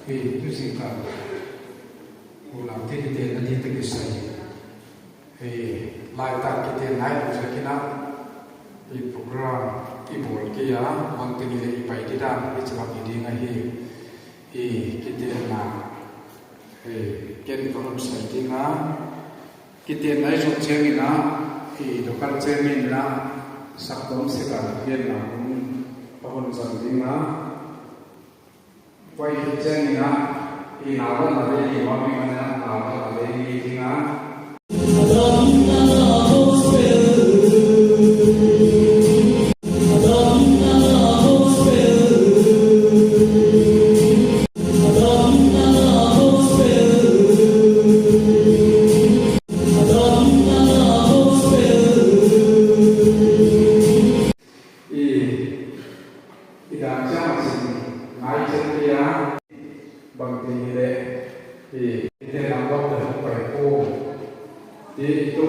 tu sing ka ulam te te na di te sai lai ta ki te nai lu sa kina program bol ke ya mang te ni le pai ti da ke chwa ki ding a hi ki te na ken ko ron sai ti nga ki te nai so cheng ina dokal cheng min na sak dom se ka ken na pahon san ding na quay trên thì nó thì nào đó là đây thì bọn mình nào đó là đây thì nó bằng tình lệ thì làm gốc được không phải khô thì tôi